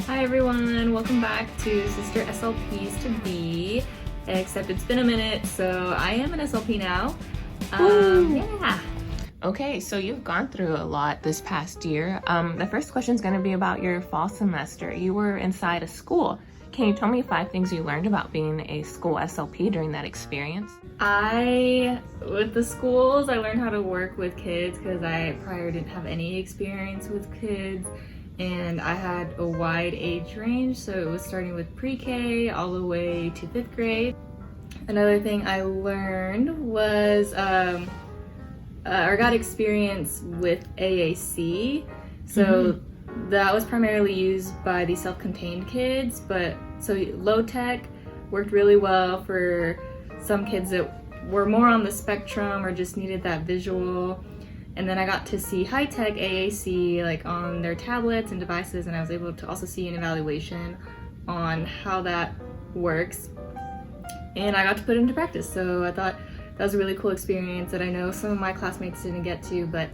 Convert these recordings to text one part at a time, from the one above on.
Hi everyone, welcome back to Sister SLPs to Be, except it's been a minute, so I am an SLP now. Yeah. Okay, so you've gone through a lot this past year. The first question is going to be about your fall semester. You were inside a school. Can you tell me 5 things you learned about being a school SLP during that experience? With the schools, I learned how to work with kids because I prior didn't have any experience with kids. And I had a wide age range, so it was starting with pre-K all the way to 5th grade. Another thing I learned was, or got experience with AAC. So that was primarily used by the self-contained kids, but so low tech worked really well for some kids that were more on the spectrum or just needed that visual. And then I got to see high-tech AAC like on their tablets and devices, and I was able to also see an evaluation on how that works. And I got to put it into practice, so I thought that was a really cool experience that I know some of my classmates didn't get to, but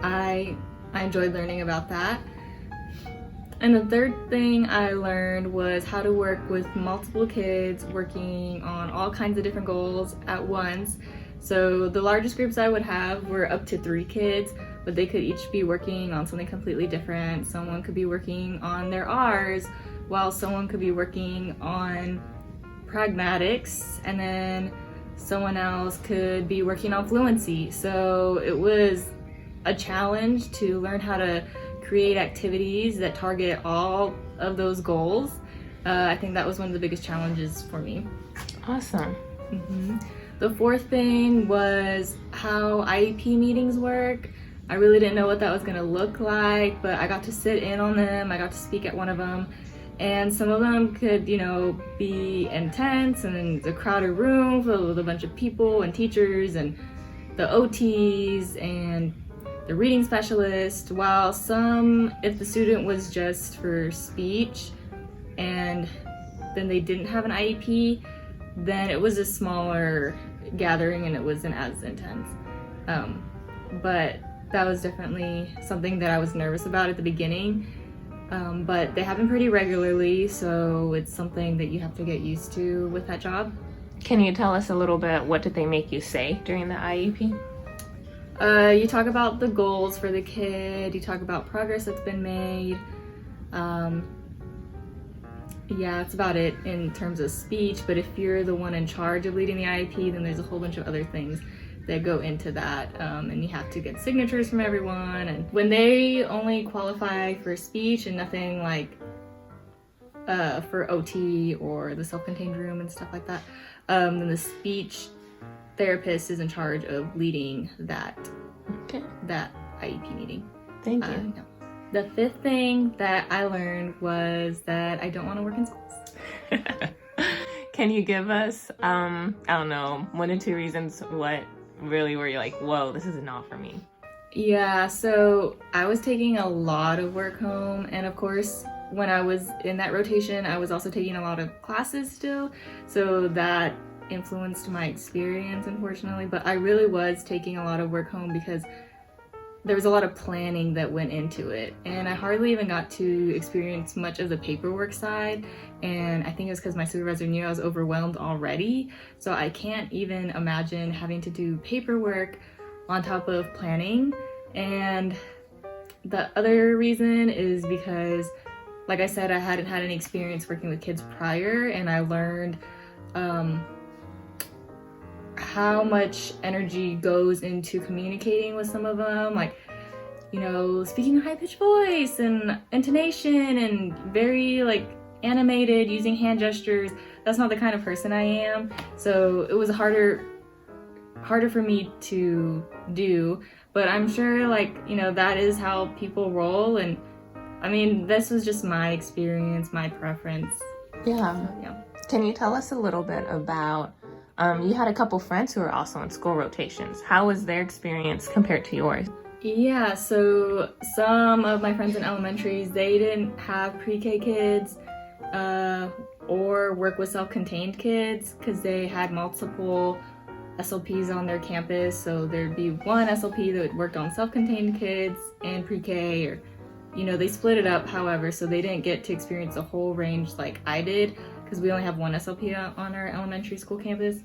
I enjoyed learning about that. And the third thing I learned was how to work with multiple kids working on all kinds of different goals at once. So the largest groups I would have were up to 3 kids, but they could each be working on something completely different. Someone could be working on their R's, while someone could be working on pragmatics, and then someone else could be working on fluency. So it was a challenge to learn how to create activities that target all of those goals. I think that was one of the biggest challenges for me. Awesome. The fourth thing was how IEP meetings work. I really didn't know what that was gonna look like, but I got to sit in on them. I got to speak at one of them. And some of them could, be intense, and then the crowded room filled with a bunch of people and teachers and the OTs and the reading specialist, while some, if the student was just for speech and then they didn't have an IEP, then it was a smaller gathering and it wasn't as intense. But that was definitely something that I was nervous about at the beginning. But they happen pretty regularly, so it's something that you have to get used to with that job. Can you tell us a little bit, what did they make you say during the IEP? You talk about the goals for the kid, you talk about progress that's been made. Yeah, that's about it in terms of speech, but if you're the one in charge of leading the IEP, then there's a whole bunch of other things that go into that, and you have to get signatures from everyone. And when they only qualify for speech and nothing like for OT or the self-contained room and stuff like that, then the speech therapist is in charge of leading that IEP meeting. Thank you. Yeah. The 5th thing that I learned was that I don't want to work in schools. Can you give us, I don't know, 1 or 2 reasons what really were you like, whoa, this is not for me? Yeah, so I was taking a lot of work home, and of course, when I was in that rotation, I was also taking a lot of classes still, so that influenced my experience, unfortunately. But I really was taking a lot of work home because there was a lot of planning that went into it, and I hardly even got to experience much of the paperwork side. And I think it was because my supervisor knew I was overwhelmed already, so I can't even imagine having to do paperwork on top of planning. And the other reason is because, like I said, I hadn't had any experience working with kids prior, and I learned how much energy goes into communicating with some of them, like, speaking a high-pitched voice and intonation and very animated, using hand gestures. That's not the kind of person I am, so it was harder for me to do. But I'm sure that is how people roll, and I mean, this was just my experience, my preference. Yeah. So, yeah. Can you tell us a little bit about, you had a couple friends who were also in school rotations. How was their experience compared to yours? Yeah, so some of my friends in elementaries, they didn't have pre-K kids or work with self-contained kids because they had multiple SLPs on their campus. So there'd be one SLP that worked on self-contained kids and pre-K, or they split it up, however, so they didn't get to experience the whole range like I did, because we only have one SLP on our elementary school campus.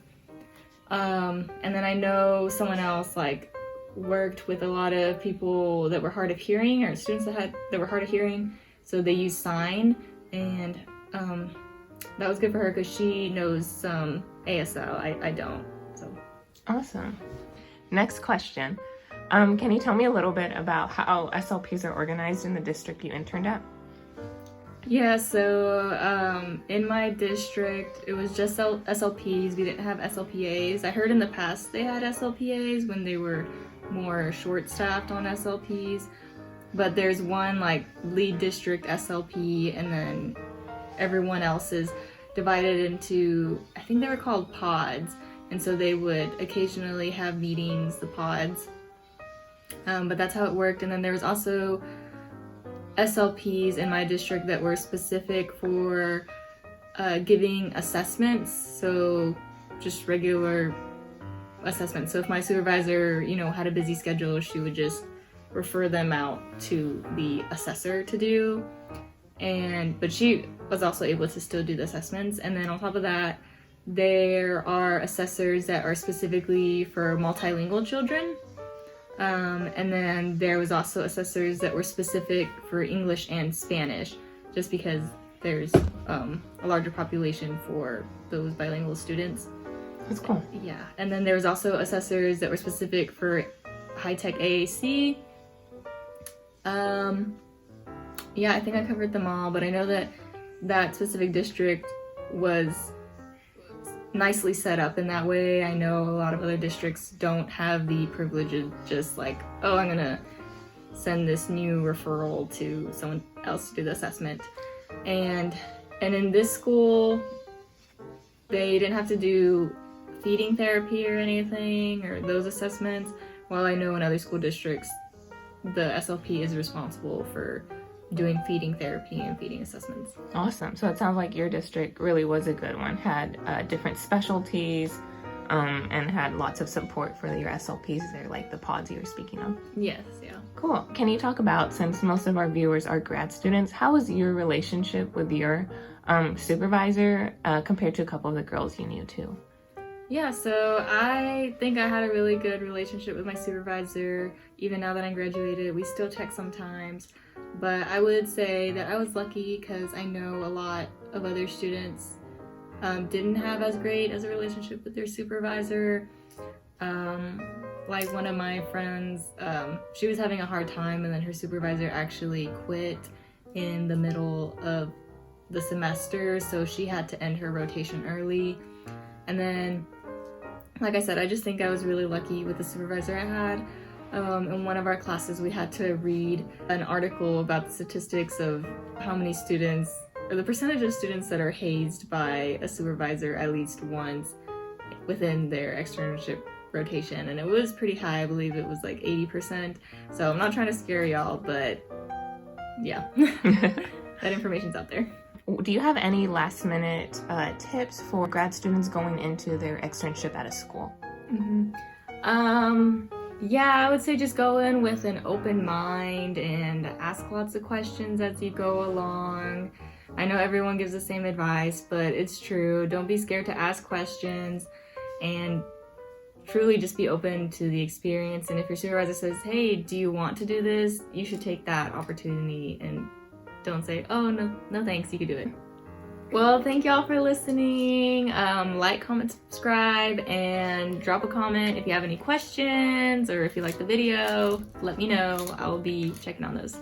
And then I know someone else like worked with a lot of people that were hard of hearing, or students that were hard of hearing, so they used sign, and that was good for her because she knows some ASL. I don't. So awesome. Next question. Can you tell me a little bit about how SLPs are organized in the district you interned at? Yeah, so in my district, it was just SLPs. We didn't have SLPAs. I heard in the past they had SLPAs when they were more short-staffed on SLPs. But there's one like lead district SLP, and then everyone else is divided into, I think they were called pods. And so they would occasionally have meetings, the pods. But that's how it worked. And then there was also SLPs in my district that were specific for giving assessments, so just regular assessments. So if my supervisor, had a busy schedule, she would just refer them out to the assessor to do. But she was also able to still do the assessments. And then on top of that, there are assessors that are specifically for multilingual children. And then there was also assessors that were specific for English and Spanish, just because there's a larger population for those bilingual students. That's cool. Yeah. And then there was also assessors that were specific for high-tech AAC. Yeah, I think I covered them all, but I know that specific district was nicely set up in that way. I know a lot of other districts don't have the privilege of just like, oh, I'm gonna send this new referral to someone else to do the assessment. And in this school, they didn't have to do feeding therapy or anything, or those assessments, while I know in other school districts, the SLP is responsible for doing feeding therapy and feeding assessments. Awesome. So it sounds like your district really was a good one, had different specialties, and had lots of support for your SLPs. They're like the pods you were speaking of. Yes, yeah. Cool. Can you talk about, since most of our viewers are grad students, how was your relationship with your supervisor compared to a couple of the girls you knew too? Yeah, so I think I had a really good relationship with my supervisor. Even now that I'm graduated, we still text sometimes. But I would say that I was lucky because I know a lot of other students didn't have as great as a relationship with their supervisor. Like one of my friends, she was having a hard time, and then her supervisor actually quit in the middle of the semester, so she had to end her rotation early. And then, like I said, I just think I was really lucky with the supervisor I had. In one of our classes, we had to read an article about the statistics of how many students, or the percentage of students that are hazed by a supervisor at least once within their externship rotation. And it was pretty high. I believe it was like 80%. So I'm not trying to scare y'all, but yeah, that information's out there. Do you have any last minute tips for grad students going into their externship at a school? Yeah, I would say just go in with an open mind and ask lots of questions as you go along. I know everyone gives the same advice, but it's true. Don't be scared to ask questions, and truly just be open to the experience. And if your supervisor says, hey, do you want to do this? You should take that opportunity and don't say, oh, no thanks, you could do it. Well, thank y'all for listening. Like, comment, subscribe, and drop a comment if you have any questions, or if you like the video, let me know. I will be checking on those.